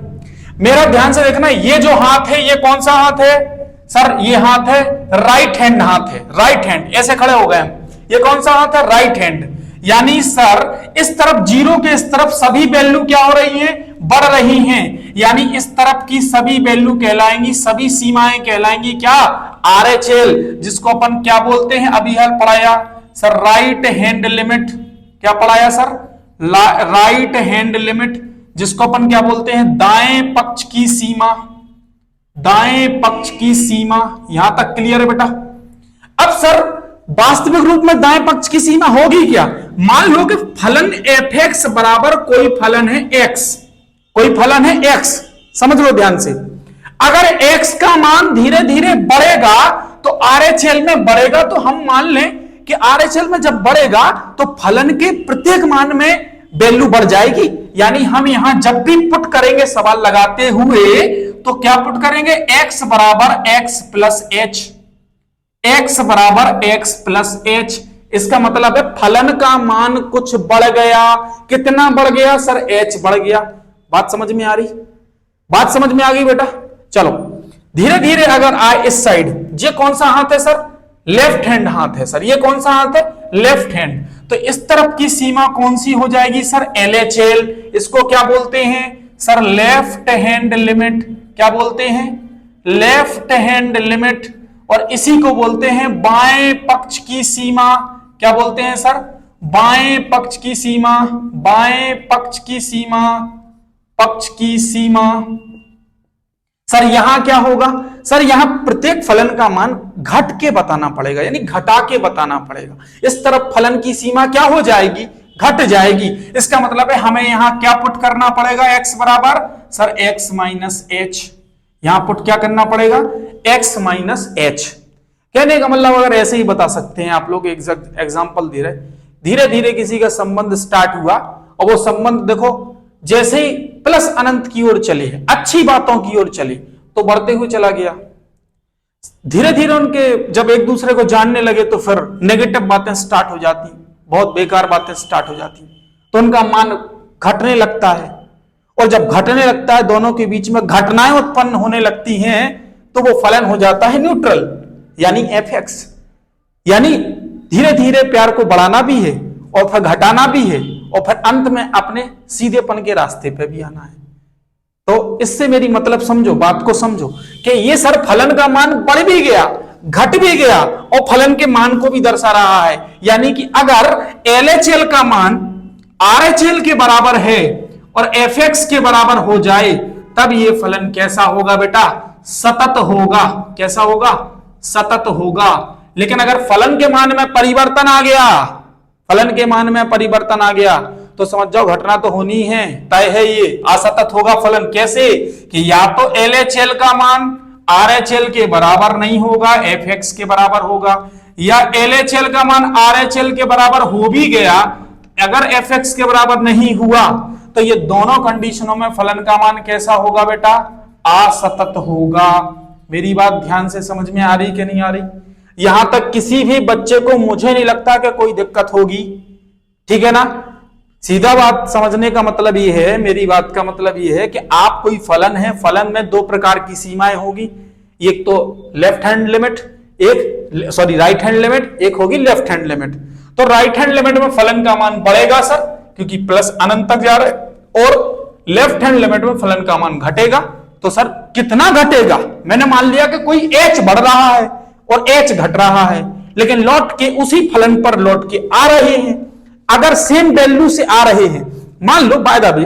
मेरा ध्यान से देखना, ये जो हाथ है ये कौन सा हाथ है सर? ये हाथ है राइट हैंड हाथ है, राइट हैंड। ऐसे खड़े हो गए हम, ये कौन सा हाथ है? Right hand. यानी सर इस तरफ 0 के इस तरफ सभी वैल्यू क्या हो रही है? बढ़ रही हैं, यानी इस तरफ की सभी वैल्यू कहलाएंगी, सभी सीमाएं कहलाएंगी क्या, आरएचएल, जिसको अपन क्या बोलते हैं, अभी हाल पढ़ाया सर राइट हैंड लिमिट, क्या पढ़ाया सर, राइट हैंड लिमिट, जिसको अपन क्या बोलते हैं, दाएं पक्ष की सीमा, दाएं पक्ष की सीमा। यहां तक क्लियर है बेटा। अब सर वास्तविक रूप में दाएं पक्ष की सीमा होगी क्या, मान लो कि फलन एफ एक्स बराबर कोई फलन है एक्स, कोई फलन है एक्स, समझ लो ध्यान से, अगर एक्स का मान धीरे धीरे बढ़ेगा तो आरएचएल में बढ़ेगा, तो हम मान लें कि आरएचएल में जब बढ़ेगा तो फलन के प्रत्येक मान में वैल्यू बढ़ जाएगी, यानी हम यहां जब भी पुट करेंगे सवाल लगाते हुए तो क्या पुट करेंगे, x बराबर x प्लस एच, x बराबर x प्लस एच। इसका मतलब है फलन का मान कुछ बढ़ गया, कितना बढ़ गया सर, h बढ़ गया। बात समझ में आ रही, बात समझ में आ गई बेटा। चलो धीरे धीरे अगर आए इस साइड, ये कौन सा हाथ है सर, लेफ्ट हैंड हाथ है सर, ये कौन सा हाथ है, लेफ्ट हैंड, तो इस तरफ की सीमा कौन सी हो जाएगी सर, LHL, इसको क्या बोलते हैं सर, लेफ्ट हैंड लिमिट, क्या बोलते हैं, लेफ्ट हैंड लिमिट, और इसी को बोलते हैं बाएं पक्ष की सीमा, क्या बोलते हैं सर, बाएं पक्ष की सीमा, बाएं पक्ष की सीमा, पक्ष की सीमा। सर यहां क्या होगा, सर यहां प्रत्येक फलन का मान घट के बताना पड़ेगा, यानी घटा के बताना पड़ेगा, इस तरफ फलन की सीमा क्या हो जाएगी, घट जाएगी। इसका मतलब है हमें यहां क्या पुट करना पड़ेगा, x बराबर सर x माइनस एच, यहां पुट क्या करना पड़ेगा, x माइनस एच। कहने का मतलब अगर ऐसे ही बता सकते हैं आप लोग, एग्जाम्पल दे रहे, धीरे धीरे किसी का संबंध स्टार्ट हुआ और वो संबंध देखो जैसे ही प्लस अनंत की ओर चले, अच्छी बातों की ओर चले तो बढ़ते हुए चला गया, धीरे धीरे उनके जब एक दूसरे को जानने लगे तो फिर नेगेटिव बातें स्टार्ट हो जाती, बहुत बेकार बातें स्टार्ट हो जाती, तो उनका मान घटने लगता है, और जब घटने लगता है दोनों के बीच में घटनाएं उत्पन्न होने लगती हैं तो वो फलन हो जाता है न्यूट्रल, यानी एफ एक्स। यानी धीरे धीरे प्यार को बढ़ाना भी है और फिर घटाना भी है और फिर अंत में अपने सीधेपन के रास्ते पे भी आना है। तो इससे मेरी मतलब समझो, बात को समझो कि ये सर फलन का मान बढ़ भी गया, घट भी गया और फलन के मान को भी दर्शा रहा है, यानी कि अगर LHL का मान RHL के बराबर है और fx के बराबर हो जाए तब ये फलन कैसा होगा बेटा, सतत होगा। कैसा होगा, सतत होगा। लेकिन अगर फलन के मान में परिवर्तन आ गया, फलन के मान में परिवर्तन आ गया तो समझ जाओ घटना तो होनी है, तय है, ये असतत होगा फलन। कैसे कि या तो LHL का मान RHL के बराबर नहीं होगा, fx के बराबर होगा, या LHL का मान RHL के बराबर हो भी गया, अगर fx के बराबर नहीं हुआ तो ये दोनों कंडीशनों में फलन का मान कैसा होगा बेटा, असतत होगा। मेरी बात ध्यान से समझ में आ रही कि नहीं आ रही? यहां तक किसी भी बच्चे को मुझे नहीं लगता कि कोई दिक्कत होगी, ठीक है ना। सीधा बात समझने का मतलब ये है, मेरी बात का मतलब ये है कि आप कोई फलन है, फलन में दो प्रकार की सीमाएं होगी, एक तो लेफ्ट हैंड लिमिट, एक सॉरी राइट हैंड लिमिट, एक होगी लेफ्ट हैंड लिमिट। तो राइट हैंड लिमिट में फलन का मान बढ़ेगा सर, क्योंकि प्लस अनंत तक जा रहा है, और लेफ्ट हैंड लिमिट में फलन का मान घटेगा। तो सर कितना घटेगा, मैंने मान लिया कि कोई h बढ़ रहा है और h घट रहा है, लेकिन लौट के उसी फलन पर लौट के आ रहे हैं। अगर सेम वैल्यू से आ रहे हैं, मान लो बाय द वे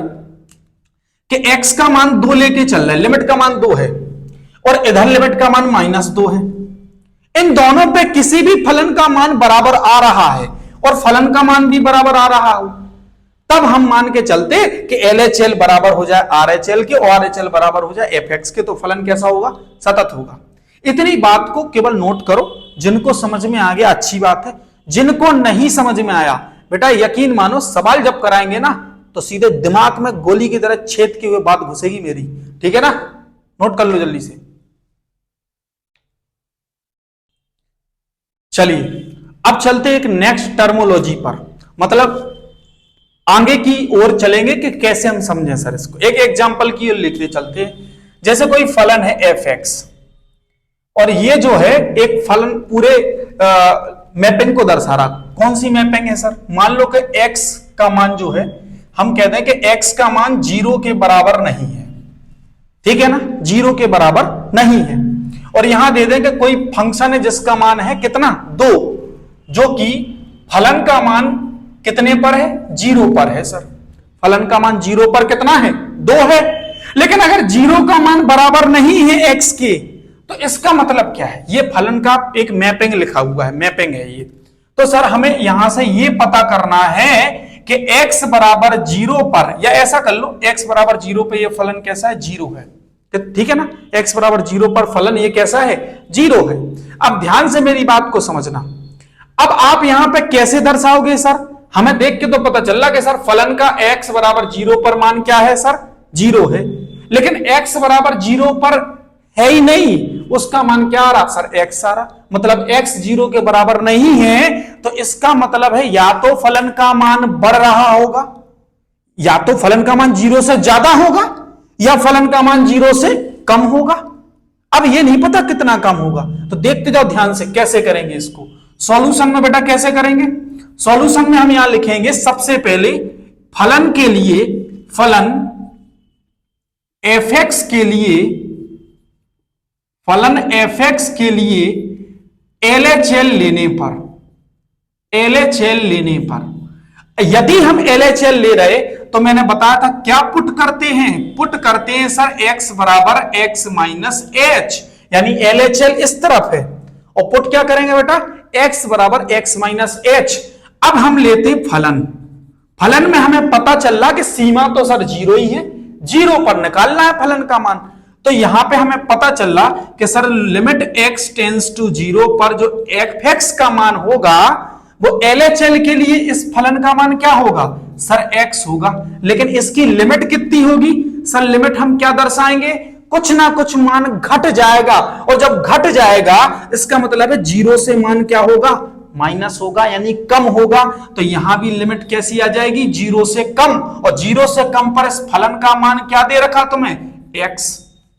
कि x का मान 2 लेके चल रहा है, लिमिट का मान 2 है और इधर लिमिट का मान -2 है, इन दोनों पे किसी भी फलन का मान बराबर आ रहा है और फलन का मान भी बराबर आ रहा हो, तब हम मान के चलते कि LHL बराबर हो जाए RHL के और RHL बराबर हो जाए fx के, तो फलन कैसा होगा, सतत होगा। इतनी बात को केवल नोट करो, जिनको समझ में आ गया अच्छी बात है, जिनको नहीं समझ में आया बेटा यकीन मानो सवाल जब कराएंगे ना तो सीधे दिमाग में गोली की तरह छेद की हुई बात घुसेगी मेरी, ठीक है ना, नोट कर लो जल्दी से। चलिए अब चलते एक नेक्स्ट टर्मोलॉजी पर, मतलब आगे की ओर चलेंगे कि कैसे हम समझें सर इसको। एक एग्जांपल की ओर लिखते चलते हैं, जैसे कोई फलन है fx और ये जो है एक फलन पूरे मैपिंग को दर्शा रहा। कौन सी मैपिंग है सर, मान लो कि x का मान जो है हम कहते हैं कि x का मान 0 के बराबर नहीं है, ठीक है ना, 0 के बराबर नहीं है। और यहां दे दें कि कोई फंक्शन है जिसका मान है कितना 2, जो कि फलन का मान कितने पर है 0 पर है। सर फलन का मान 0 पर कितना है 2 है, लेकिन अगर 0 का मान बराबर नहीं है x के तो इसका मतलब क्या है, ये फलन का एक मैपिंग लिखा हुआ है, मैपिंग है ये। तो सर हमें यहां से ये पता करना है कि x बराबर 0 पर, या ऐसा कर लो x बराबर 0 पे ये फलन कैसा है 0 है, ठीक है ना, x बराबर 0 पर फलन ये कैसा है 0 है। अब ध्यान से मेरी बात को समझना, अब आप यहां पे कैसे दर्शाओगे सर, हमें देख के तो पता चल रहा कि सर फलन का x बराबर 0 पर मान क्या है सर 0 है, लेकिन x बराबर 0 पर है ही नहीं, उसका मान क्या आ रहा सर x आ रहा, मतलब x 0 के बराबर नहीं है, तो इसका मतलब है या तो फलन का मान बढ़ रहा होगा, या तो फलन का मान 0 से ज्यादा होगा, या फलन का मान 0 से कम होगा। अब ये नहीं पता कितना कम होगा, तो देखते जाओ ध्यान से कैसे करेंगे इसको सॉल्यूशन में। बेटा कैसे करेंगे सॉल्यूशन में, हम यहां लिखेंगे सबसे पहले फलन के लिए, फलन fx के लिए, फलन fx के लिए LHL लेने पर, LHL लेने पर, यदि हम LHL ले रहे तो मैंने बताया था क्या पुट करते हैं, पुट करते हैं सर x बराबर x माइनस h, यानी LHL इस तरफ है, और पुट क्या करेंगे बेटा x बराबर x माइनस h। अब हम लेते फलन, फलन में हमें पता चल रहा कि सीमा तो सर 0 ही है, 0 पर निकालना है फलन का मान, तो यहां पे हमें पता चल रहा कि sir limit x tends to 0 पर जो fx का मान होगा वो LHL के लिए इस फलन का मान क्या होगा सर x होगा, लेकिन इसकी लिमिट कितनी होगी सर, लिमिट हम क्या दर्शाएंगे, कुछ ना कुछ मान घट जाएगा, और जब घट जाएगा इसका मतलब है 0 से मान क्या होगा माइनस होगा, यानी कम होगा। तो यहां भी लिमिट कैसी आ जाएगी 0 से कम, और 0 से कम पर इस फलन का मान क्या दे रखा तुम्हें x,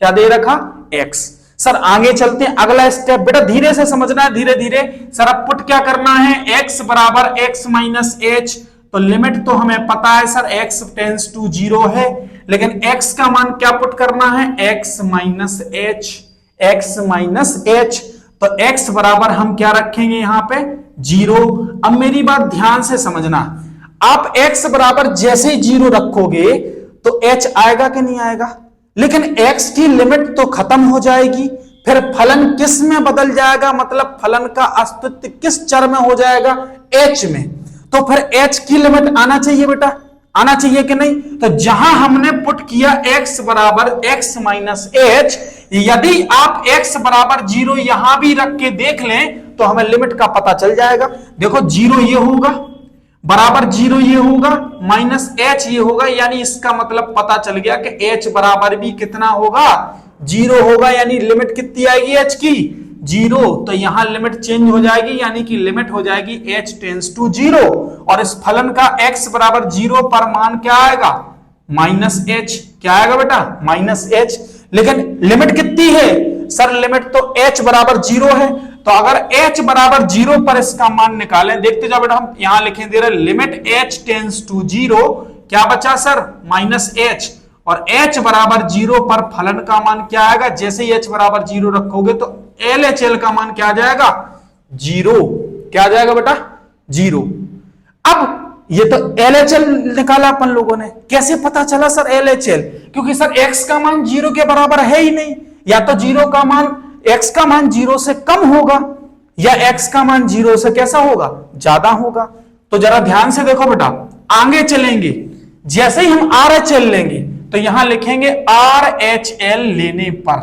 क्या दे रखा x। सर आगे चलते हैं, अगला स्टेप बेटा धीरे से समझना है, धीरे धीरे। सर अब पुट क्या करना है x बराबर x माइनस h, तो लिमिट तो हमें पता है सर x टेंड्स टू 0 है, लेकिन x का मान क्या पुट करना है x minus h, x minus h, तो x बराबर हम क्या रखेंगे यहां पे 0। अब मेरी बात ध्यान से समझना, आप x बराबर जैसे ही 0 रखोगे तो h आएगा कि नहीं आएगा, लेकिन x की लिमिट तो खत्म हो जाएगी, फिर फलन किस में बदल जाएगा, मतलब फलन का अस्तित्व किस चर में हो जाएगा h में, तो फिर h की लिमिट आना चाहिए बेटा, आना चाहिए कि नहीं। तो जहां हमने पुट किया x बराबर x माइनस h, यदि आप x बराबर 0 यहां भी रख के देख लें तो हमें लिमिट का पता चल जाएगा। देखो 0 ये होगा, बराबर 0 ये होगा, माइनस h ये होगा, यानी इसका मतलब पता चल गया कि h बराबर भी कितना होगा 0 होगा, यानी लिमिट कितनी आएगी h की 0। तो यहां लिमिट चेंज हो जाएगी, यानी कि लिमिट हो जाएगी h टेंड्स टू 0, और इस फलन का x बराबर 0 पर मान क्या आएगा माइनस h, क्या आएगा बेटा माइनस h। लेकिन लिमिट कितनी है सर, लिमिट तो h बराबर 0 है, तो अगर h बराबर 0 पर इसका मान निकालें, देखते जाओ बेटा, हम यहां लिखें दे रहे लिमिट h टेंड्स टू 0, क्या बचा सर माइनस h, और h बराबर 0 पर फलन का मान क्या आएगा, जैसे ही h बराबर 0 रखोगे तो LHL का मान क्या आ जाएगा 0, क्या आ जाएगा बेटा 0। अब ये तो LHL निकाला अपन लोगों ने, कैसे पता चला सर LHL, क्योंकि सर x का मान 0 के बराबर है ही नहीं, या तो 0 का मान x का मान 0 से कम होगा, या x का मान 0 से कैसा होगा ज्यादा होगा। तो जरा ध्यान से देखो बेटा, आगे चलेंगे, जैसे ही हम RHL लेंगे तो यहां लिखेंगे RHL लेने पर,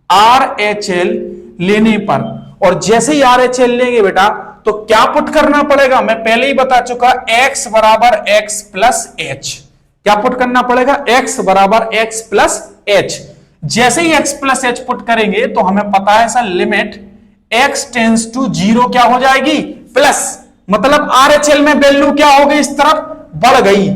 RHL लेने पर, और जैसे ही RHL लेंगे बेटा तो क्या पुट करना पड़ेगा, मैं पहले ही बता चुका x बराबर x प्लस h, क्या पुट करना पड़ेगा x बराबर x प्लस h। जैसे ही x प्लस h पुट करेंगे तो हमें पता है sir limit x tends to 0 क्या हो जाएगी प्लस, मतलब RHL में वैल्यू क्या हो गई इस तरफ बढ़ गई,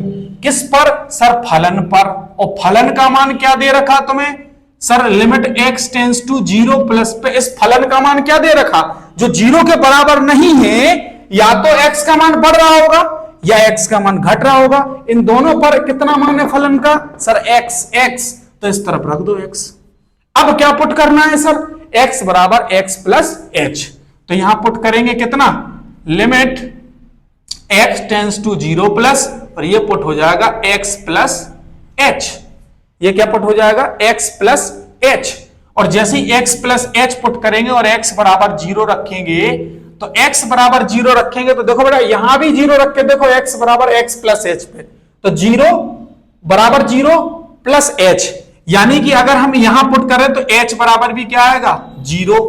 किस पर सर फलन पर, और फलन का मान क्या दे रखा तुम्हें sir limit x tends to 0 plus पे इस फलन का मान क्या दे रखा जो 0 के बराबर नहीं है, या तो x का मान बढ़ रहा होगा या x का मान घट रहा होगा। इन दोनों पर कितना मान है फलन का सर x, तो इस तरफ रख दो x। अब क्या पुट करना है सर, x बराबर x प्लस h, तो यहां पुट करेंगे कितना, limit x tends to 0 plus, और ये पुट हो जाएगा x प्लस h, ये क्या पुट हो जाएगा x प्लस h। और जैसे ही x प्लस h पुट करेंगे और x बराबर 0 रखेंगे, तो x बराबर 0 रखेंगे तो देखो बेटा यहां भी 0 रख के देखो, x बराबर x प्लस h पे, तो 0 बराबर 0 प्लस h, यानी कि अगर हम यहां पुट करें तो h बराबर भी क्या आएगा 0,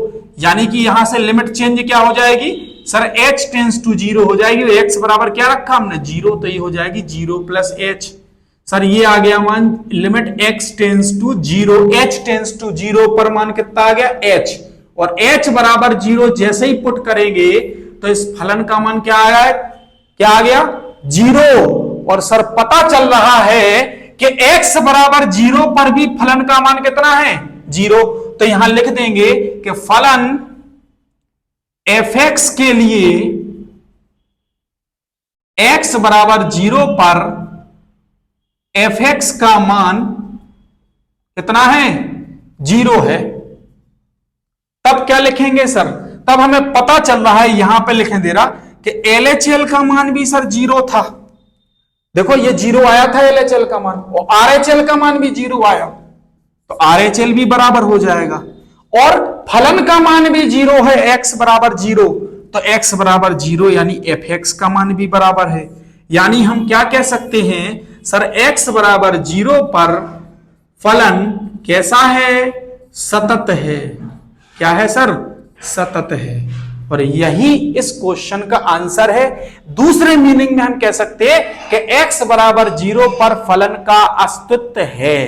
यानी कि यहां से लिमिट चेंज क्या हो जाएगी सर, h टेंस टू 0 हो जाएगी, तो x बराबर क्या रखा हमने 0, तो ये हो जाएगी 0 प्लस h। सर ये आ गया मान limit x tends to 0, h tends to 0 पर मान कितना आ गया h, और h बराबर 0 जैसे ही पुट करेंगे तो इस फलन का मान क्या आया है, क्या आ गया 0। और सर पता चल रहा है कि x बराबर 0 पर भी फलन का मान कितना है 0, तो यहां लिख देंगे कि फलन fx के लिए x बराबर 0 पर fx का मान कितना है 0 है। तब क्या लिखेंगे सर, तब हमें पता चल रहा है, यहां पे लिखने दे रहा कि LHL का मान भी सर 0 था, देखो ये 0 आया था LHL का मान, और RHL का मान भी 0 आया, तो RHL भी बराबर हो जाएगा, और फलन का मान भी 0 है, x बराबर 0, तो x बराबर 0 यानी fx का मान भी बराबर है। यानी हम क्या कह सकते हैं सर, x बराबर 0 पर फलन कैसा है, सतत है। क्या है सर, सतत है, और यही इस क्वेश्चन का आंसर है। दूसरे मीनिंग में हम कह सकते हैं कि x बराबर 0 पर फलन का अस्तित्व है,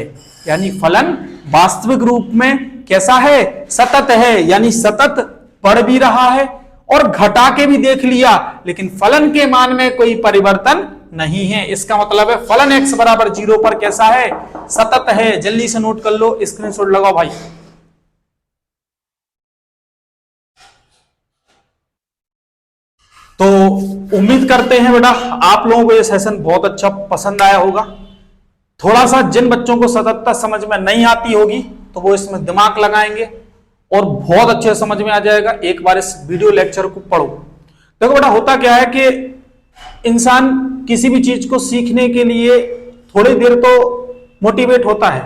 यानी फलन वास्तविक रूप में कैसा है, सतत है, यानी सतत बढ़ भी रहा है और घटा के भी देख लिया, लेकिन फलन के मान में कोई परिवर्तन नहीं है। इसका मतलब है फलन x बराबर 0 पर कैसा है, सतत है। जल्दी से नोट कर लो, स्क्रीनशॉट लगाओ भाई। तो उम्मीद करते हैं बेटा आप लोगों को यह सेशन बहुत अच्छा पसंद आया होगा। थोड़ा सा जिन बच्चों को सततता समझ में नहीं आती होगी तो वो इसमें दिमाग लगाएंगे और बहुत अच्छे समझ में आ जाएगा। एक बार इस वीडियो लेक्चर को पढ़ो। देखो बेटा होता क्या है कि इंसान किसी भी चीज को सीखने के लिए थोड़ी देर तो मोटिवेट होता है,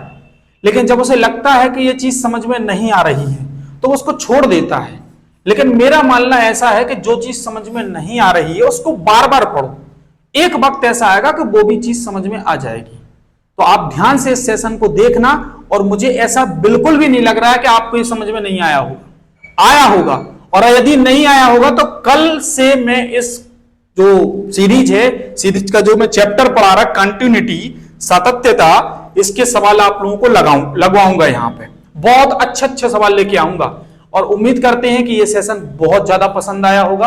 लेकिन जब उसे लगता है कि ये चीज समझ में नहीं आ रही है तो वो उसको छोड़ देता है। लेकिन मेरा मानना ऐसा है कि जो चीज समझ में नहीं आ रही है उसको बार बार पढ़ो, एक वक्त ऐसा आएगा कि वो भी चीज समझ में आ जाएगी। तो आप ध्यान से इस सेशन को देखना, और मुझे ऐसा बिल्कुल भी नहीं लग रहा है कि आपको ये समझ में नहीं आया होगा, आया होगा। और यदि नहीं आया होगा तो कल से मैं इस जो सीरीज है, सीरीज का जो मैं चैप्टर पढ़ा रहा कंटिन्यूटी, सातत्यता, इसके सवाल आप लोगों को लगवाऊंगा। यहाँ पे बहुत अच्छे सवाल लेके आऊंगा, और उम्मीद करते हैं कि ये सेशन बहुत ज्यादा पसंद आया होगा।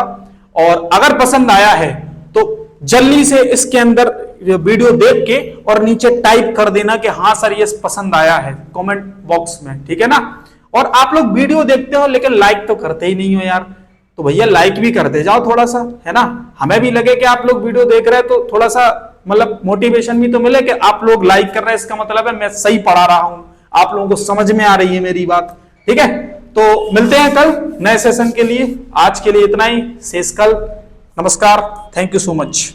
और अगर पसंद आया है तो जल्दी से इसके अंदर वीडियो देख के और नीचे टाइप कर देना कि हाँ सर ये पसंद आया है, कमेंट बॉक्स में, ठीक है ना। और आप लोग वीडियो देखते हो लेकिन लाइक तो करते ही नहीं हो यार, तो भैया लाइक भी करते जाओ थोड़ा सा, है ना। हमें भी लगे कि आप लोग वीडियो देख रहे हैं तो थोड़ा सा मतलब मोटिवेशन भी तो मिले कि आप लोग लाइक कर रहे हैं, इसका मतलब है मैं सही पढ़ा रहा हूं, आप लोगों को समझ में आ रही है मेरी बात, ठीक है। तो मिलते हैं कल नए सेशन के लिए। आज के लिए इतना ही, शेष कल। नमस्कार, थैंक यू सो मच।